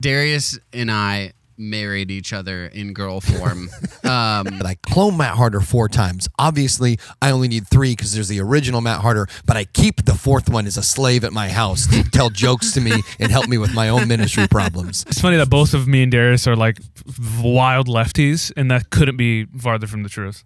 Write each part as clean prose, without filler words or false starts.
Darius and I married each other in girl form. But I clone Matt Harder 4 times. Obviously, I only need 3 because there's the original Matt Harder, but I keep the 4th one as a slave at my house to tell jokes to me and help me with my own ministry problems. It's funny that both of me and Darius are like wild lefties, and that couldn't be farther from the truth.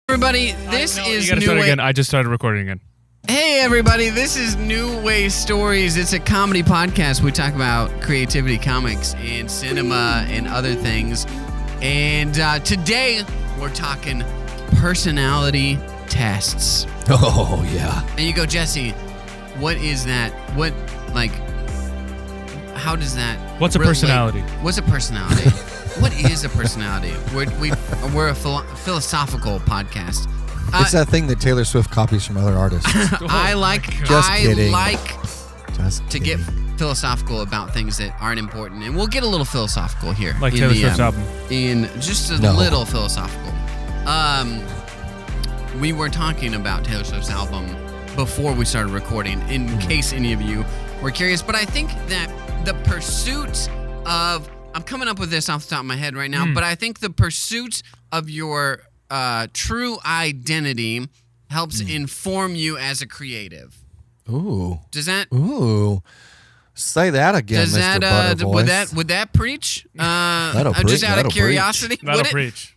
Everybody, this is You gotta start again. I just started recording again. Hey everybody, this is NewWayStories. It's a comedy podcast. We talk about creativity, comics, and cinema, and other things. And today, we're talking personality tests. Oh, yeah. And you go, Jesse, what is that? How does that What's a relate? personality? What's a personality? What is a personality? We're a philosophical podcast. It's that thing that Taylor Swift copies from other artists. I like Just to get philosophical about things that aren't important, and we'll get a little philosophical here. Like Taylor Swift's album. In just a little philosophical. We were talking about Taylor Swift's album before we started recording, in case any of you were curious. But I think that the pursuit of, I'm coming up with this off the top of my head right now, but I think the pursuit of your true identity helps inform you as a creative. Ooh. Does that? Ooh. Say that again, Does Mr. that? Buttervoice. Would that preach? That'll preach. Just out of curiosity. That'll preach.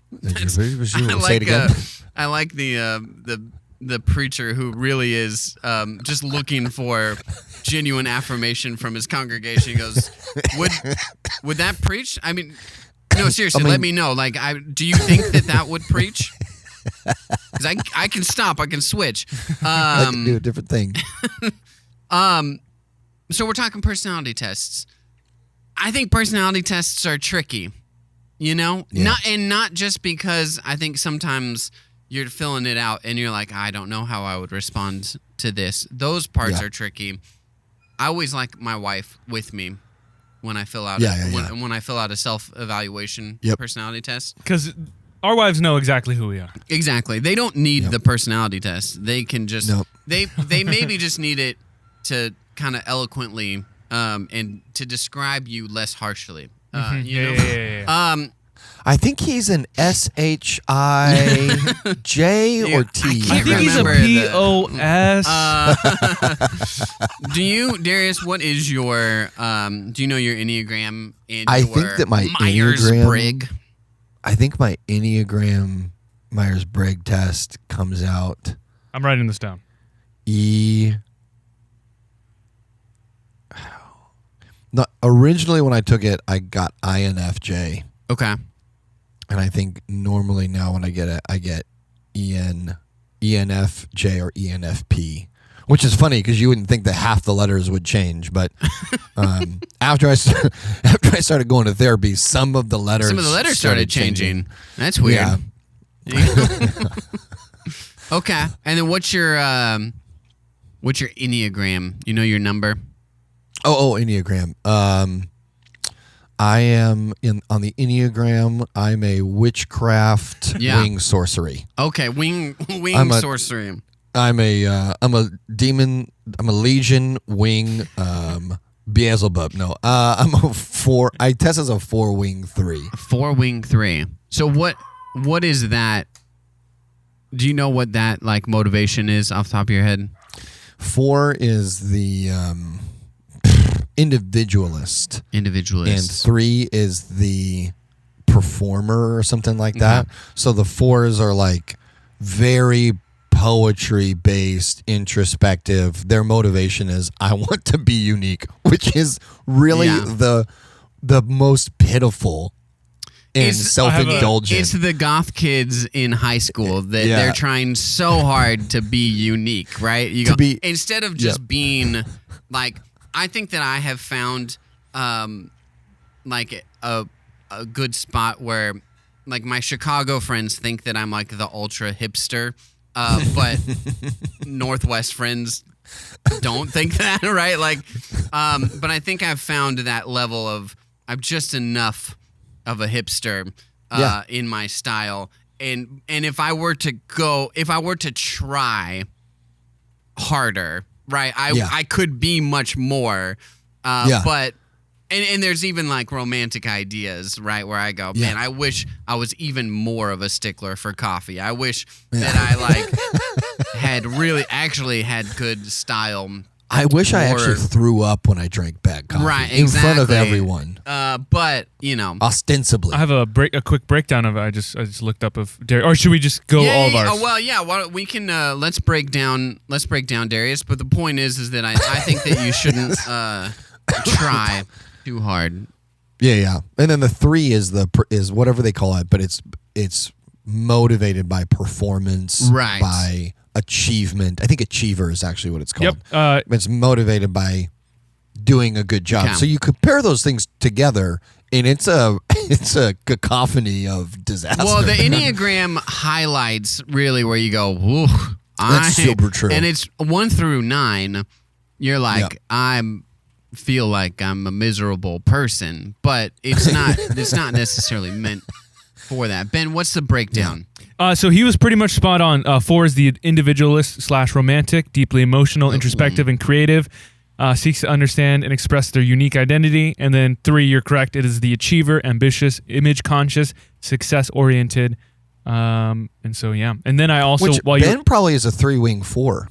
Say it again. I like the preacher who really is just looking for genuine affirmation from his congregation. He goes, would that preach? I mean, no, seriously, let me know. Like, do you think that would preach? Because I can stop, I can switch. I can do a different thing. So we're talking personality tests. I think personality tests are tricky, you know? Yeah. Not just because I think sometimes you're filling it out and you're like, I don't know how I would respond to this. Those parts are tricky. I always like my wife with me when I fill out when I fill out a self-evaluation personality test. Because our wives know exactly who we are. Exactly. They don't need the personality test. They can just they maybe just need it to kind of eloquently and to describe you less harshly. You know? Yeah. I think he's an SHIJ or T. I think he's a POS. Do you, Darius, what is your, do you know your Enneagram and I your think that my Myers-Briggs? I think my Enneagram Myers-Briggs test comes out I'm writing this down. Originally when I took it, I got INFJ. Okay. And I think normally now when I get it, I get ENFJ or ENFP, which is funny because you wouldn't think that half the letters would change. But after I started going to therapy, some of the letters started changing. That's weird. Yeah. Okay. And then what's your Enneagram? You know your number? Oh, Enneagram. I am on the Enneagram. I'm a witchcraft wing sorcery. Okay, wing sorcery. I'm a demon. I'm a legion wing Beelzebub. No, I'm a 4. I test as a 4-wing 3. 4-wing 3. So what is that? Do you know what that like motivation is off the top of your head? 4 is the individualist, and 3 is the performer or something like that. So the 4s are like very poetry based, introspective. Their motivation is I want to be unique, which is really the most pitiful and self-indulgent. It's the goth kids in high school that they're trying so hard to be unique, right? Instead of just being like, I think that I have found like a good spot where like my Chicago friends think that I'm like the ultra hipster, but Northwest friends don't think that, right? Like, but I think I've found that level of I'm just enough of a hipster in my style, and if I were to try harder. Right, I could be much more, but And there's even like romantic ideas, right? Where I go, man, I wish I was even more of a stickler for coffee. I wish that I actually had good style. I wish I actually threw up when I drank bad coffee. Right, in front of everyone. But ostensibly. I have a quick breakdown of it. I just looked up of Darius. Or should we just go all of ours? Oh, well, yeah. Well, we can let's break down Darius. But the point is that I think that you shouldn't try too hard. Yeah. And then the 3 is whatever they call it, but it's motivated by performance, right? By achievement. I think achiever is actually what it's called. Yep. It's motivated by doing a good job. So you compare those things together, and it's a cacophony of disaster. Well, the Enneagram highlights really where you go, whoa. That's super true. And it's 1 through 9. You're like, I feel like I'm a miserable person, but it's not. It's not necessarily meant for that. Ben, what's the breakdown? So he was pretty much spot on. 4 is the individualist / romantic, deeply emotional, introspective, and creative. Seeks to understand and express their unique identity. And then 3, you're correct. It is the achiever, ambitious, image conscious, success oriented. And so And then I also Ben probably is a 3-wing 4.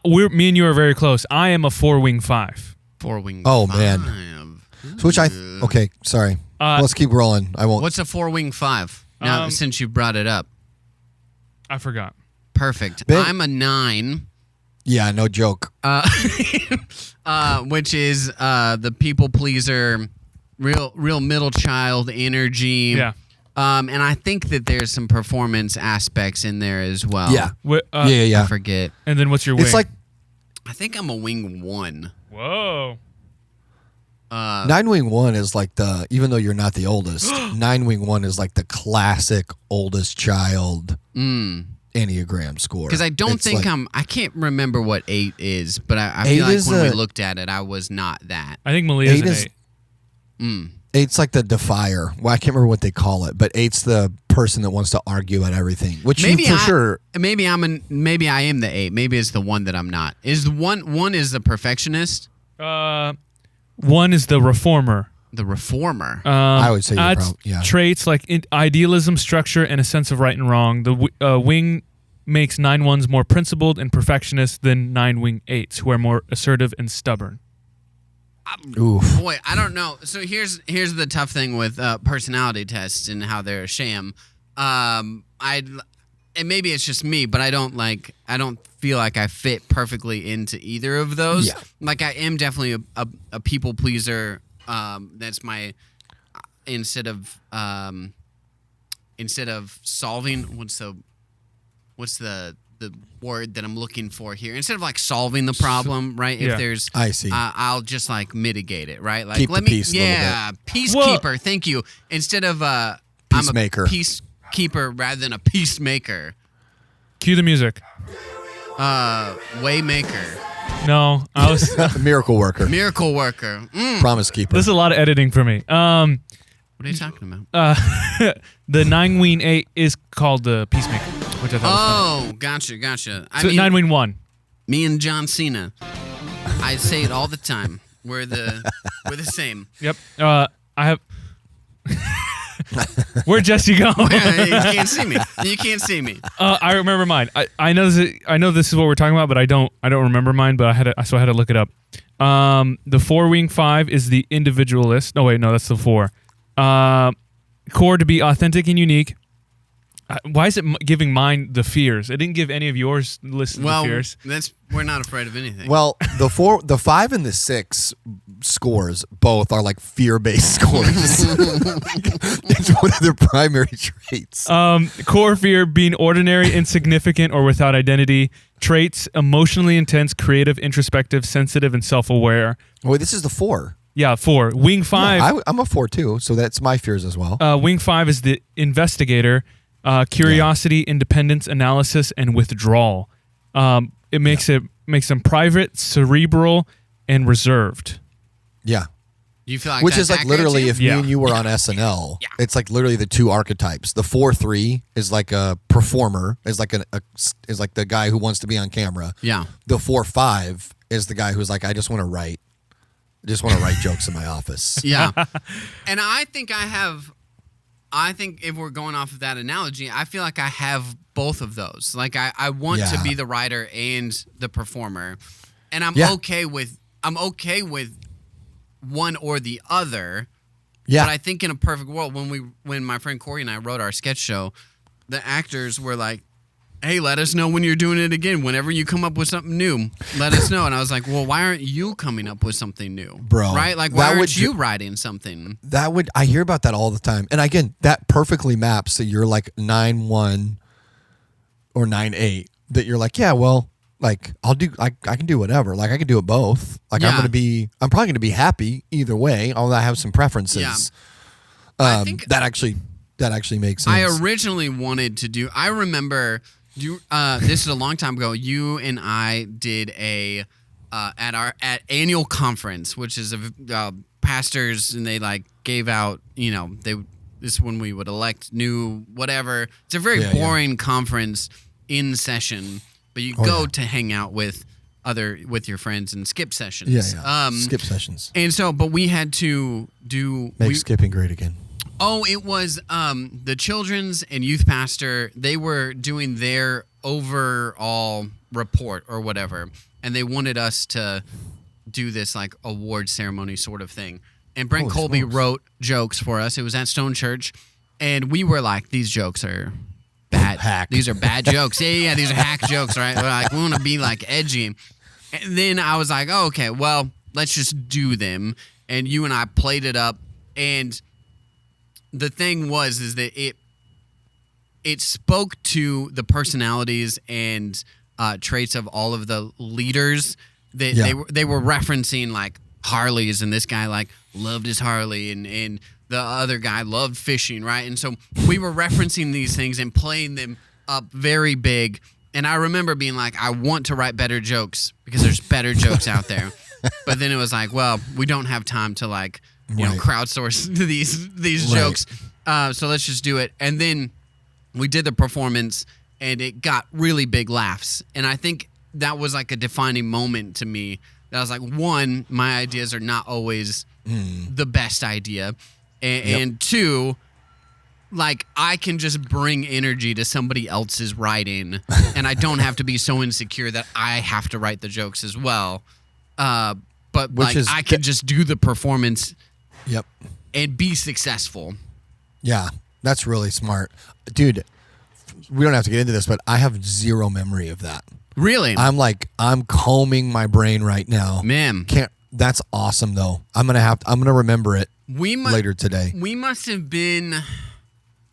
Me and you are very close. I am a 4-wing 5. 4-wing. Oh 5. Man. So okay. Sorry. Let's keep rolling. I won't. What's a 4-wing 5? Now, since you brought it up, I forgot. Perfect. Ben, I'm a 9. Yeah, no joke. Which is the people pleaser, real middle child energy. Yeah. And I think that there's some performance aspects in there as well. Yeah. I forget. And then what's your wing? It's like I think I'm a wing 1. Whoa. 9-wing 1 is like even though you're not the oldest, 9-wing 1 is like the classic oldest child Enneagram score. Because I don't think I can't remember what 8 is, but I feel like when we looked at it, I was not that. I think Malia's an 8. 8's like the defier. Well, I can't remember what they call it, but 8's the person that wants to argue at everything. Which sure. Maybe I am the 8. Maybe it's the one that I'm not. Is the one is the perfectionist? 1 is the reformer. The reformer. I would say traits like idealism, structure, and a sense of right and wrong. The wing makes 9-1s more principled and perfectionist than 9-wing 8s, who are more assertive and stubborn. Oof. Boy, I don't know. So here's the tough thing with personality tests and how they're a sham. And maybe it's just me, but I don't feel like I fit perfectly into either of those. Yeah. Like I am definitely a people pleaser. That's my instead of solving what's the word that I'm looking for here, instead of like solving the problem, right? Yeah. If there's I see. I'll just like mitigate it, right? Like keep let the me peace a little bit. Peacekeeper, thank you. Instead of Peacemaker. I'm a peacekeeper rather than a peacemaker. Cue the music. Waymaker. No, I was Miracle worker. Miracle worker. Promise keeper. This is a lot of editing for me. What are you talking about? The 9-wing 8 is called the peacemaker, which I thought was funny. Gotcha. So 9-wing 1. Me and John Cena. I say it all the time. We're the same. Yep. I have. Where'd Jesse go? You can't see me. I remember mine. I know this is what we're talking about, but I don't remember mine. But I had to look it up. The 4-wing 5 is the individualist. No, wait, no, that's the 4. Core to be authentic and unique. Why is it giving mine the fears? It didn't give any of yours list of the fears. We're not afraid of anything. Well, the 5 and the 6 scores both are like fear-based scores. It's one of their primary traits. Core fear, being ordinary, insignificant, or without identity. Traits: emotionally intense, creative, introspective, sensitive, and self-aware. Wait, this is the 4. Yeah, 4. Wing 5. Yeah, I'm a 4 too, so that's my fears as well. Wing 5 is the investigator. Curiosity, independence, analysis, and withdrawal. It makes them private, cerebral, and reserved. Yeah. You feel like which that's is like literally too? if me and you were on SNL, it's like literally the 2 archetypes. The 4-3 is like a performer, is like is like the guy who wants to be on camera. Yeah. The 4-5 is the guy who's like, I just want to write. just want to write jokes in my office. Yeah. And I think if we're going off of that analogy, I feel like I have both of those. Like I want to be the writer and the performer. And I'm okay with one or the other. Yeah. But I think in a perfect world, when my friend Corey and I wrote our sketch show, the actors were like, hey, let us know when you're doing it again. Whenever you come up with something new, let us know. And I was like, well, why aren't you coming up with something new? Bro. Right? Like, why aren't you writing something? I hear about that all the time. And again, that perfectly maps that you're like 9-1 or 9-8. That you're like, yeah, well, like, I can do whatever. Like, I can do it both. Like, I'm probably going to be happy either way, although I have some preferences. Yeah. I think that actually makes sense. I originally wanted to do, I remember... this is a long time ago. You and I did at annual conference, which is pastors, and they like gave out. This is when we would elect new whatever. It's a very boring conference in session, but you go to hang out with your friends and skip sessions. Yeah. Skip sessions. And so, but we had to do skipping great again. Oh, it was the children's and youth pastor. They were doing their overall report or whatever, and they wanted us to do this like award ceremony sort of thing. And Brent Colby wrote jokes for us. It was at Stone Church, and we were like, these jokes are bad. Hack. These are bad jokes. Yeah, these are hack jokes, right? We're like, we want to be like edgy. And then I was like, oh, okay, well, let's just do them. And you and I played it up, and the thing is that it spoke to the personalities and traits of all of the leaders that they were referencing, like Harleys, and this guy like loved his Harley, and the other guy loved fishing, right? And so we were referencing these things and playing them up very big. And I remember being like, I want to write better jokes because there's better jokes out there. But then it was like, well, we don't have time to like crowdsource these jokes. So let's just do it. And then we did the performance, and it got really big laughs. And I think that was like a defining moment to me. That I was like, one, my ideas are not always the best idea. And two, like, I can just bring energy to somebody else's writing, and I don't have to be so insecure that I have to write the jokes as well. But I can just do the performance and be successful. Yeah, that's really smart. Dude, we don't have to get into this, but I have zero memory of that. Really? I'm combing my brain right now. Man. That's awesome though. I'm going to remember it later today. We must have been...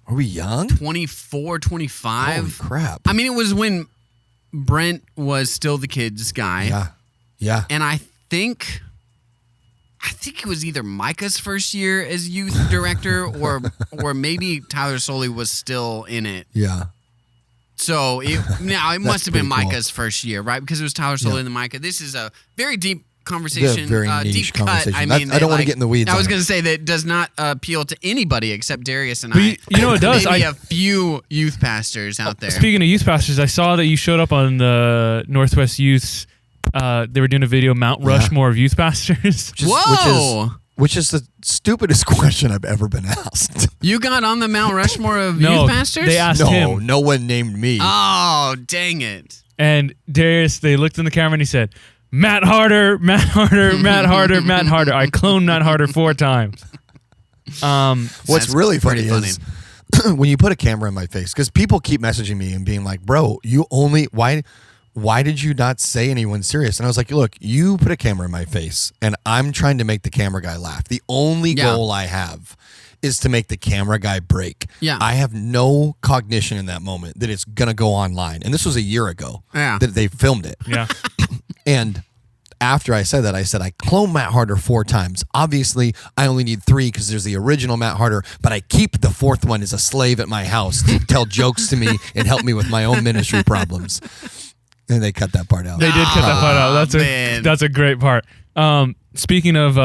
Are we young? 24, 25. Holy crap. I mean, it was when Brent was still the kids guy. Yeah. Yeah. And I think it was either Micah's first year as youth director or maybe Tyler Soley was still in it. Yeah. So it must have been Micah's first year, right? Because it was Tyler Soley and then Micah. This is a very deep conversation. Very niche deep conversation. Cut. I mean, I don't want to get in the weeds. I was going to say that does not appeal to anybody except Darius and I. You know it does. Maybe a few youth pastors out there. Speaking of youth pastors, I saw that you showed up on the Northwest Youth's. They were doing a video, Mount Rushmore of youth pastors. Which is the stupidest question I've ever been asked. You got on the Mount Rushmore of youth pastors? They asked him. No one named me. Oh, dang it. And Darius, they looked in the camera and he said, Matt Harder, Matt Harder, Matt Harder, Matt Harder. I cloned Matt Harder 4 times. What's really funny is when you put a camera in my face, because people keep messaging me and being like, bro, why did you not say anyone serious? And I was like, look, you put a camera in my face, and I'm trying to make the camera guy laugh. The only goal I have is to make the camera guy break. Yeah. I have no cognition in that moment that it's going to go online. And this was a year ago that they filmed it. Yeah. And after I said that, I said, I cloned Matt Harder 4 times. Obviously, I only need 3 because there's the original Matt Harder, but I keep the 4th one as a slave at my house to tell jokes to me and help me with my own ministry problems. And they cut that part out. They did cut that part out. That's a great part. Speaking of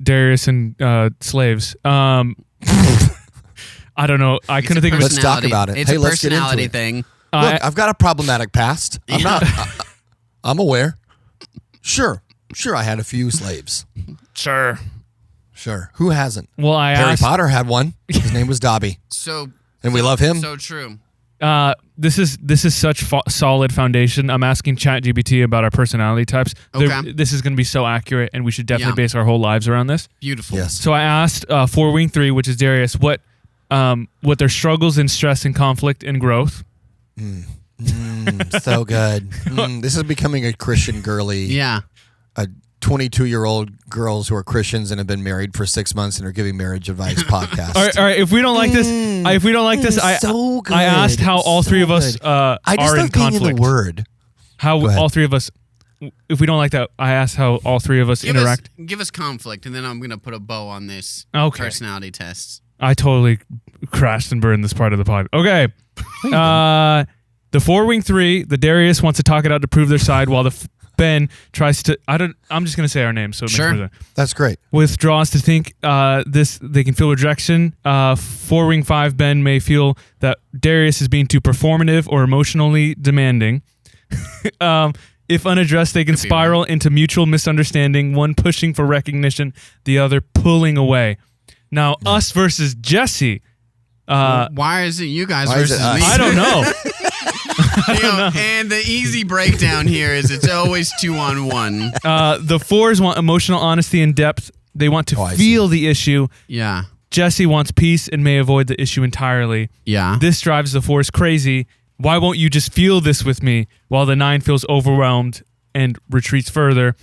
Darius and slaves, I don't know. I couldn't think of. Let's talk about it. It's a personality thing. Look, I've got a problematic past. I'm aware. Sure, I had a few slaves. Sure. Who hasn't? Well, Harry Potter had one. His name was Dobby. And we love him. So true. This is such solid foundation. I'm asking ChatGPT about our personality types. Okay. This is going to be so accurate, and we should definitely base our whole lives around this. Beautiful. Yes. So I asked 4-wing-3, which is Darius, what their struggles in stress and conflict and growth. So good. This is becoming a Christian girly. Yeah. 22-year-old girls who are Christians and have been married for 6 months and are giving marriage advice podcast. All right. If we don't like this, so good. I asked how all three of us I just are in love being conflict. in the word. How all three of us, if we don't like that, I asked how all three of us interact. Give us conflict, and then I'm going to put a bow on this personality test. I totally crashed and burned this part of the pod. Okay. The 4-wing-3, the Darius wants to talk it out to prove their side, while the Ben tries to. I'm just gonna say our names, so it makes more sense. That's great. Withdraws to think they can feel rejection. 4-wing-5 Ben may feel that Darius is being too performative or emotionally demanding. If unaddressed, they can spiral into mutual misunderstanding. One pushing for recognition, the other pulling away. Now, us versus Jesse. Why is it you guys versus me? I don't know. And the easy breakdown here is it's always 2-on-1. The 4s want emotional honesty and depth. They want to feel the issue. Yeah. Jesse wants peace and may avoid the issue entirely. Yeah. This drives the 4s crazy. Why won't you just feel this with me? While the 9 feels overwhelmed and retreats further.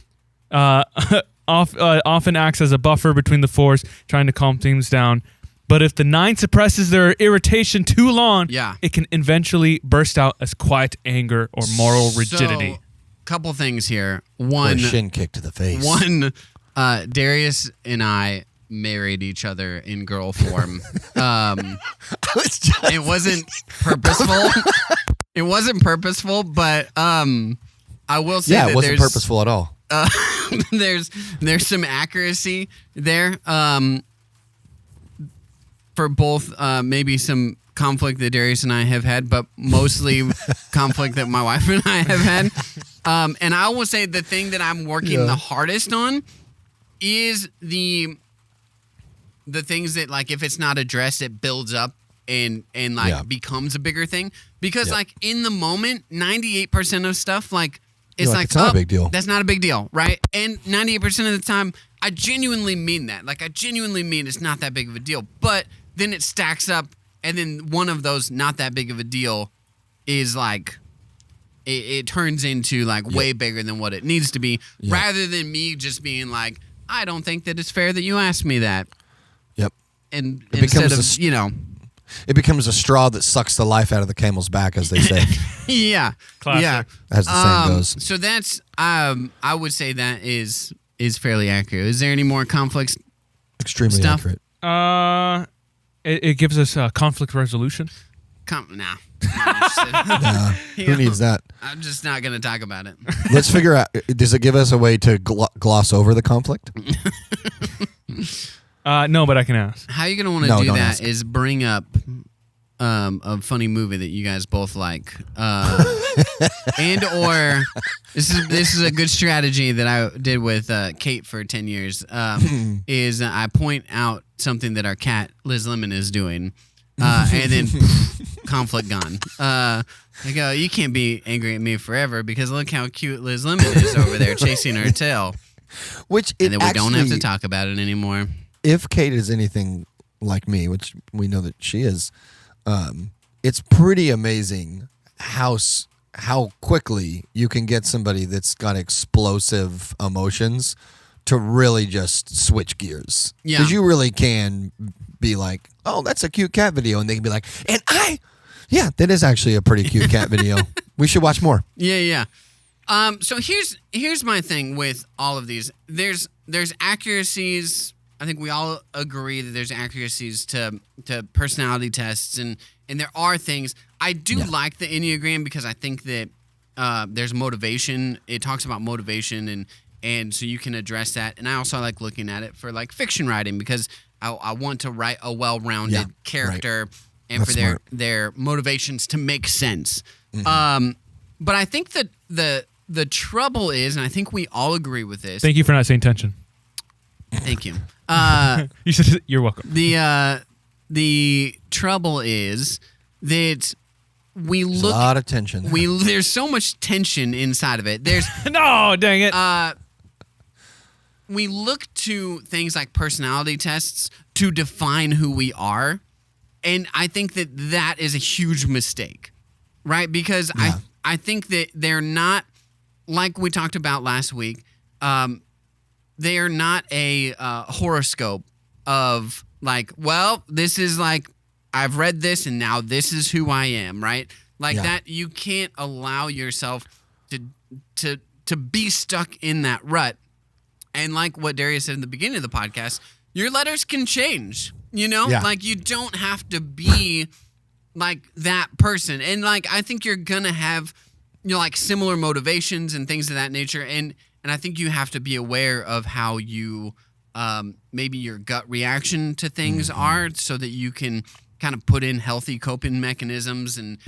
Often acts as a buffer between the 4s, trying to calm things down. But if the 9 suppresses their irritation too long, it can eventually burst out as quiet anger or moral rigidity. So, couple things here. One, shin kick to the face. One, Darius and I married each other in girl form. It wasn't purposeful. It wasn't purposeful, but I will say that it wasn't purposeful at all. There's some accuracy there. For both maybe some conflict that Darius and I have had, but mostly conflict that my wife and I have had. And I will say the thing that I'm working the hardest on is the things that, like, if it's not addressed, it builds up and becomes a bigger thing. Because like in the moment, 98% of stuff, like, it's like, it's not a big deal. That's not a big deal, right? And 98% of the time, I genuinely mean that. Like, I genuinely mean it's not that big of a deal. But then it stacks up, and then one of those not that big of a deal is like, it turns into like way bigger than what it needs to be, rather than me just being like, I don't think that it's fair that you asked me that. Yep. And instead of, it becomes a straw that sucks the life out of the camel's back, as they say. Yeah. Classic. Yeah. As the saying goes. So that's, I would say that is fairly accurate. Is there any more conflicts? Extremely accurate. It gives us conflict resolution. Nah. Who needs that? I'm just not going to talk about it. Let's figure out, does it give us a way to gloss over the conflict? No, but I can ask. How you're going to want to do that is bring up a funny movie that you guys both like. And or this is a good strategy that I did with Kate for 10 years. Is I point out something that our cat Liz Lemon is doing, and then conflict gone. I go, you can't be angry at me forever because look how cute Liz Lemon is over there chasing her tail. And then we don't have to talk about it anymore. If Kate is anything like me, which we know that she is, it's pretty amazing how quickly you can get somebody that's got explosive emotions to really just switch gears. Yeah. Because you really can be like, oh, that's a cute cat video. And they can be like, that is actually a pretty cute cat video. We should watch more. Yeah. So here's my thing with all of these. There's accuracies. I think we all agree that there's accuracies to personality tests, and there are things. I do like the Enneagram because I think that there's motivation. It talks about motivation, and so you can address that. And I also like looking at it for like fiction writing because I want to write a well-rounded character and That's for their motivations to make sense. Mm-hmm. But I think that the trouble is, and I think we all agree with this. Thank you for not saying tension. Thank you. You said you're welcome. The trouble is that There's a lot of tension. There's so much tension inside of it. There's no, dang it. We look to things like personality tests to define who we are, and I think that is a huge mistake, right? Because I think that they're not, like we talked about last week, they are not a horoscope of like, well, this is like, I've read this and now this is who I am, right? Like that, you can't allow yourself to be stuck in that rut. And like what Darius said in the beginning of the podcast, your letters can change, you know? Yeah. Like you don't have to be like that person. And like, I think you're going to have, you know, like similar motivations and things of that nature. And I think you have to be aware of how you, maybe your gut reaction to things are, so that you can kind of put in healthy coping mechanisms and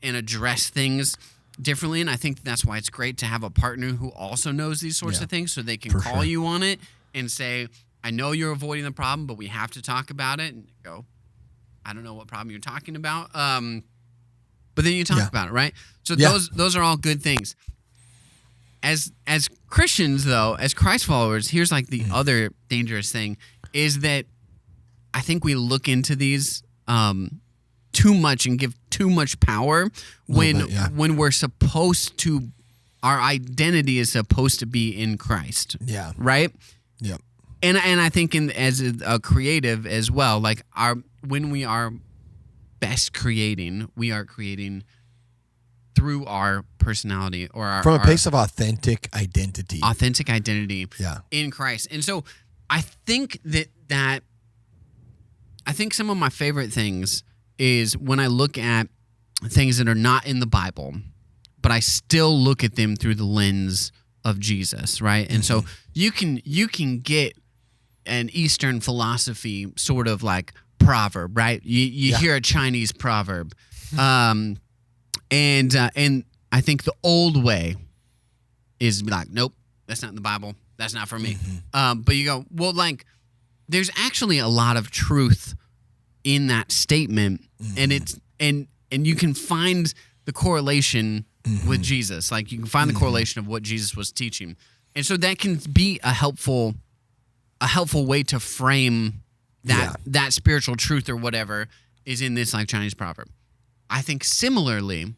address things differently. And I think that's why it's great to have a partner who also knows these sorts of things, so they can call you on it and say, I know you're avoiding the problem, but we have to talk about it. And go, I don't know what problem you're talking about. But then you talk about it, right? So those are all good things. As Christians, though, as Christ followers, here's like the other dangerous thing is that I think we look into these too much and give too much power when we're supposed to, our identity is supposed to be in Christ. Yeah. Right? Yep. And I think as a creative as well, like when we are best creating, we are creating through our personality or from a place of authentic identity. In Christ. And so I think that I think some of my favorite things is when I look at things that are not in the Bible, but I still look at them through the lens of Jesus, right? And so you can get an Eastern philosophy sort of like proverb, right? You hear a Chinese proverb. And I think the old way is like, nope, that's not in the Bible. That's not for me. But you go, well, like, there's actually a lot of truth in that statement, and you can find the correlation with Jesus. Like, you can find the correlation of what Jesus was teaching, and so that can be a helpful way to frame that spiritual truth or whatever is in this like Chinese proverb. I think similarly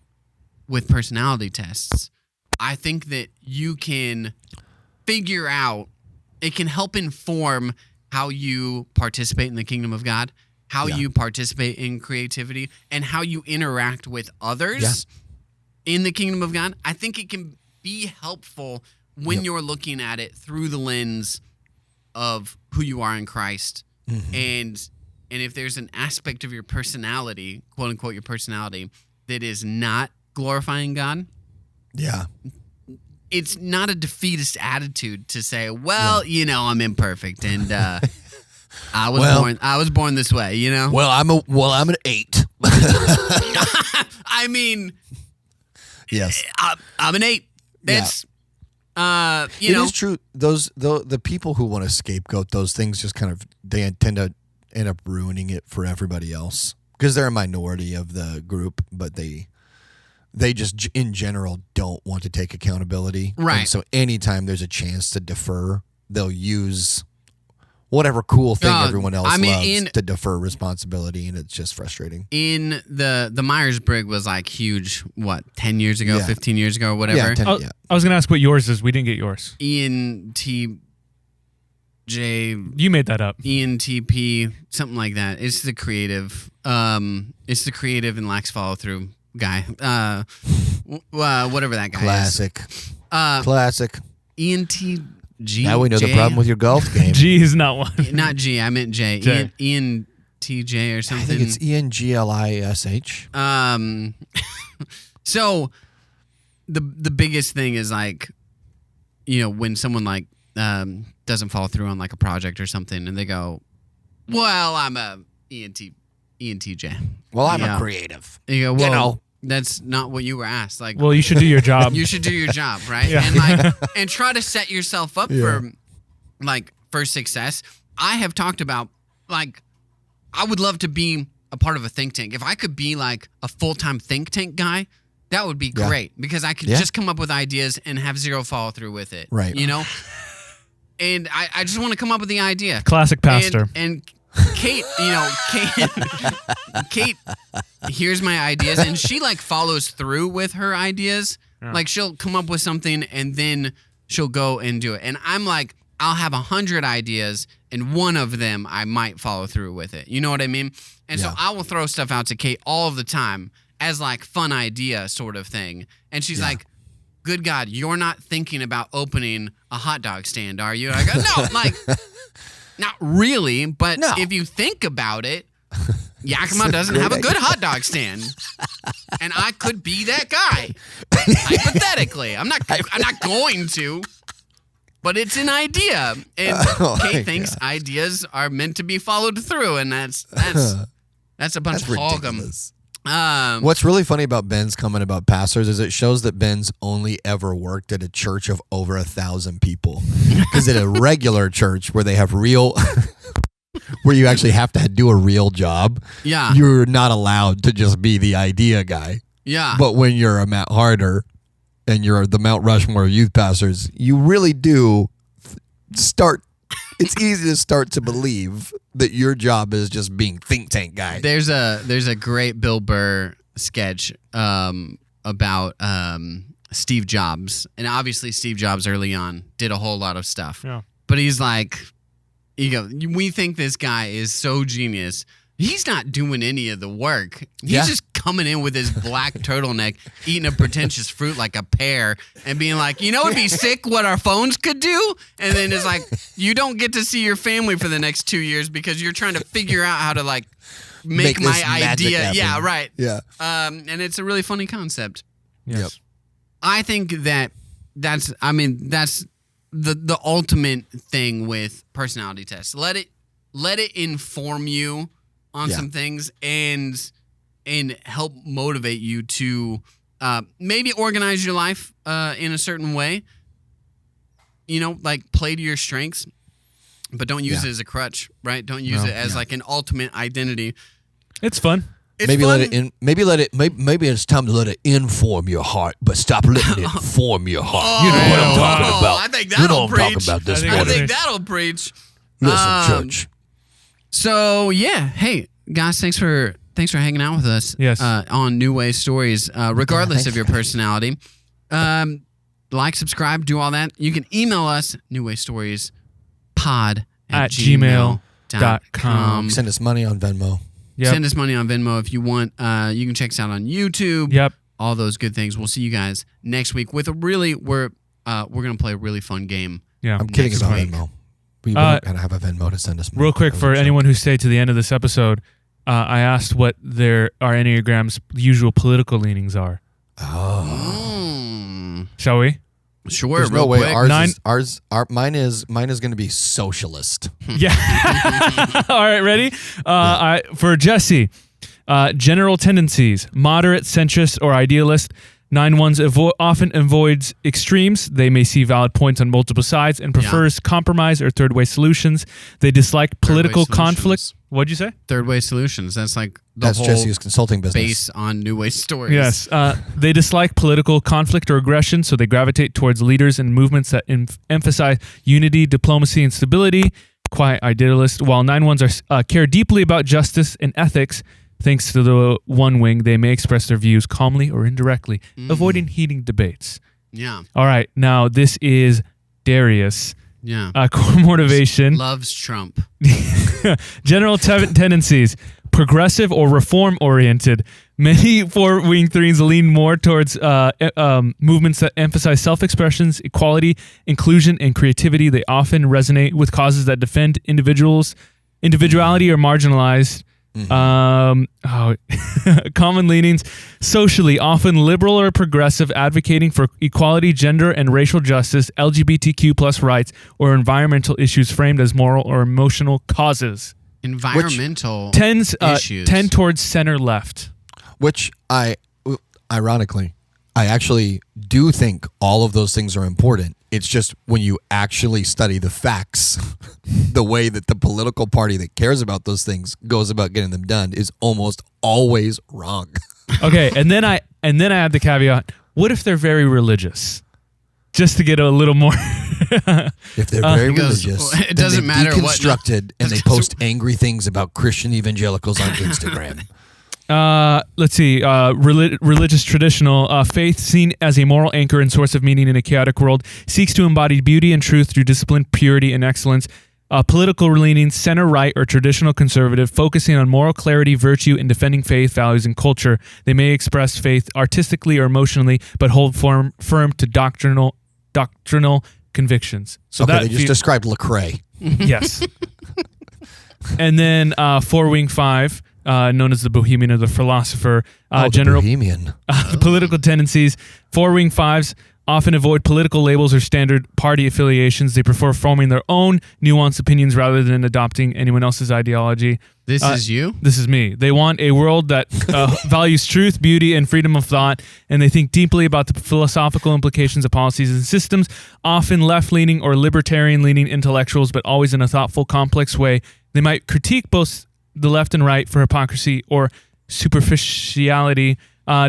with personality tests, I think that you can figure out, it can help inform how you participate in the kingdom of God, how you participate in creativity, and how you interact with others in the kingdom of God. I think it can be helpful when you're looking at it through the lens of who you are in Christ. And if there's an aspect of your personality, quote unquote, your personality, that is not glorifying God, it's not a defeatist attitude to say, well, you know, I'm imperfect and I was born this way, you know. Well, I'm an 8. I mean, yes, I'm an 8. That's it is true. The people who want to scapegoat those things just kind of, they tend to end up ruining it for everybody else because they're a minority of the group, but they just in general don't want to take accountability. Right. And so anytime there's a chance to defer, they'll use whatever cool thing everyone else loves to defer responsibility, and it's just frustrating. In the Myers-Briggs was like huge, 10 years ago, 15 years ago, or whatever? I was going to ask what yours is. We didn't get yours. ENTJ. You made that up. ENTP, something like that. It's the creative. It's the creative and lacks follow-through guy. Whatever that guy is. Classic. ENTJ. Now we know the problem with your golf game. G is not one. Not G. I meant J. ENTJ or something. I think it's ENGLISH. So the biggest thing is like, you know, when someone like doesn't follow through on like a project or something, and they go, "Well, I'm a ENTJ." Well, I'm a creative. And you go, "Well, you know, that's not what you were asked." Like, well, you should do your job. You should do your job, right? Yeah. And like, and try to set yourself up like for success, I have talked about like I would love to be a part of a think tank. If I could be like a full-time think tank guy, that would be great because I could just come up with ideas and have zero follow through with it. Right. You know? And I just want to come up with the idea. Classic pastor. And Kate, Kate hears my ideas and she like follows through with her ideas. Yeah. Like she'll come up with something and then she'll go and do it. And I'm like, I'll have 100 ideas and one of them I might follow through with it. You know what I mean? And so I will throw stuff out to Kate all of the time as like fun idea sort of thing. And she's like, good God, you're not thinking about opening a hot dog stand, are you? And I go, no, like, not really. But if you think about it, Yakima doesn't have a good hot dog stand. And I could be that guy. Hypothetically. I'm not going to. But it's an idea. And Kate thinks ideas are meant to be followed through. And that's a bunch of hoggum. What's really funny about Ben's comment about pastors is it shows that Ben's only ever worked at a church of over 1,000 people. Because at a regular church where they have real, where you actually have to do a real job, you're not allowed to just be the idea guy. Yeah. But when you're a Matt Harder and you're the Mount Rushmore of youth pastors, you really do start. It's easy to start to believe that your job is just being think tank guy. There's a great Bill Burr sketch about Steve Jobs, and obviously Steve Jobs early on did a whole lot of stuff. Yeah. But he's like, we think this guy is so genius. He's not doing any of the work. He's just coming in with his black turtleneck, eating a pretentious fruit like a pear, and being like, it'd be sick what our phones could do? And then it's like, you don't get to see your family for the next 2 years because you're trying to figure out how to like make my idea. Happen. Yeah, right. Yeah. And it's a really funny concept. Yes. Yep. I think that's the ultimate thing with personality tests. Let it inform you on some things and help motivate you to maybe organize your life in a certain way. Like play to your strengths, but don't use it as a crutch, right? Don't use it as like an ultimate identity. It's fun. Maybe it's time to let it inform your heart, but stop letting it form your heart. You know what I'm talking about. I think that'll preach. I'm talking about this I think that'll preach. Listen, church. So hey guys, thanks for hanging out with us. Yes. On NewWayStories, regardless of your personality. Like, subscribe, do all that. You can email us newwaystoriespod@gmail.com. Send us money on Venmo. Yep. Send us money on Venmo if you want. You can check us out on YouTube. Yep. All those good things. We'll see you guys next week with we're gonna play a really fun game. Yeah. I'm kidding about Venmo. We don't gotta have a Venmo to send us money. Real quick, for anyone who stayed to the end of this episode, I asked what our Enneagram's usual political leanings are. Oh. Shall we? Sure. There's no way. Mine is going to be socialist. Yeah. All right. Ready? For Jesse, general tendencies: moderate, centrist, or idealist. 9-1s often avoids extremes. They may see valid points on multiple sides and prefers compromise or third-way solutions. They dislike political conflict. What'd you say? Third-way solutions. That's like that's whole Jesse's consulting business. Base on NewWayStories. Yes. They dislike political conflict or aggression, so they gravitate towards leaders and movements that emphasize unity, diplomacy, and stability. Quiet idealist. While 9-1s care deeply about justice and ethics, thanks to the one wing, they may express their views calmly or indirectly, avoiding heating debates. Yeah. All right. Now, this is Darius. Yeah. Core motivation. Loves Trump. General tendencies. Progressive or reform-oriented. Many 4-wing 3s lean more towards movements that emphasize self-expressions, equality, inclusion, and creativity. They often resonate with causes that defend individuality or marginalized. Common leanings: socially, often liberal or progressive, advocating for equality, gender and racial justice, LGBTQ plus rights, or environmental issues framed as moral or emotional causes. Environmental issues tend towards center left. Which ironically, I actually do think all of those things are important. It's just when you actually study the facts, the way that the political party that cares about those things goes about getting them done is almost always wrong. Okay, and then I add the caveat: what if they're very religious? Just to get a little more. If they're very religious, it doesn't matter what. Deconstructed and they post angry things about Christian evangelicals on Instagram. Let's see. Religious traditional faith, seen as a moral anchor and source of meaning in a chaotic world, seeks to embody beauty and truth through discipline, purity, and excellence. Political leaning, center right or traditional conservative, focusing on moral clarity, virtue, and defending faith values and culture. They may express faith artistically or emotionally, but hold firm to doctrinal convictions. So okay, they just described Lecrae. Yes. And then 4-wing 5, known as the Bohemian or the philosopher. The Bohemian. The political tendencies. 4-wing 5s often avoid political labels or standard party affiliations. They prefer forming their own nuanced opinions rather than adopting anyone else's ideology. This is you? This is me. They want a world that values truth, beauty, and freedom of thought, and they think deeply about the philosophical implications of policies and systems, often left-leaning or libertarian-leaning intellectuals, but always in a thoughtful, complex way. They might critique both the left and right for hypocrisy or superficiality,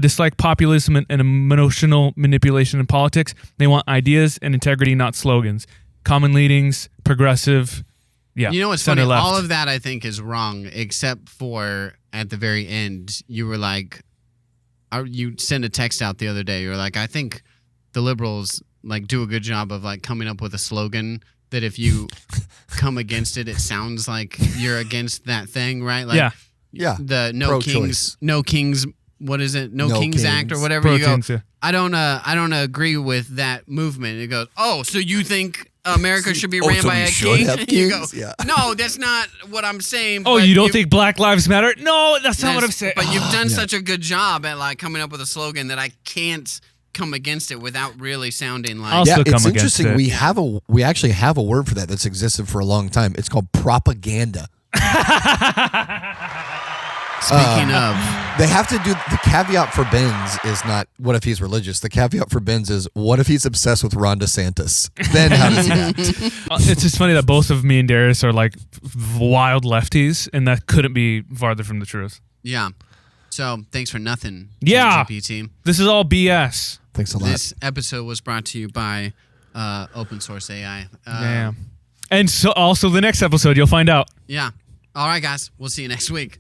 dislike populism and emotional manipulation in politics. They want ideas and integrity, not slogans. Common leadings, progressive, You know what's funny? left. All of that I think is wrong, except for at the very end, you were like, you sent a text out the other day. You were like, I think the liberals like do a good job of like coming up with a slogan that if you come against it, it sounds like you're against that thing, right? Like, yeah. The Pro-choice. No Kings. What is it? No Kings Act or whatever. You go. I don't agree with that movement. It goes, oh, so you think America should be ran by a king? You go, no, that's not what I'm saying. Oh, you don't think Black Lives Matter? No, that's not what I'm saying. But you've done such a good job at like coming up with a slogan that I can't come against it without really sounding like. It's interesting. We actually have a word for that that's existed for a long time. It's called propaganda. Speaking of, they have to do the caveat for Benz is not what if he's religious. The caveat for Benz is what if he's obsessed with Ron DeSantis? Then how does he act? It's just funny that both of me and Darius are like wild lefties, and that couldn't be farther from the truth. Yeah. So thanks for nothing. Yeah. GPT. This is all BS. Thanks a lot. This episode was brought to you by Open Source AI. Damn. And so also the next episode, you'll find out. Yeah. All right, guys. We'll see you next week.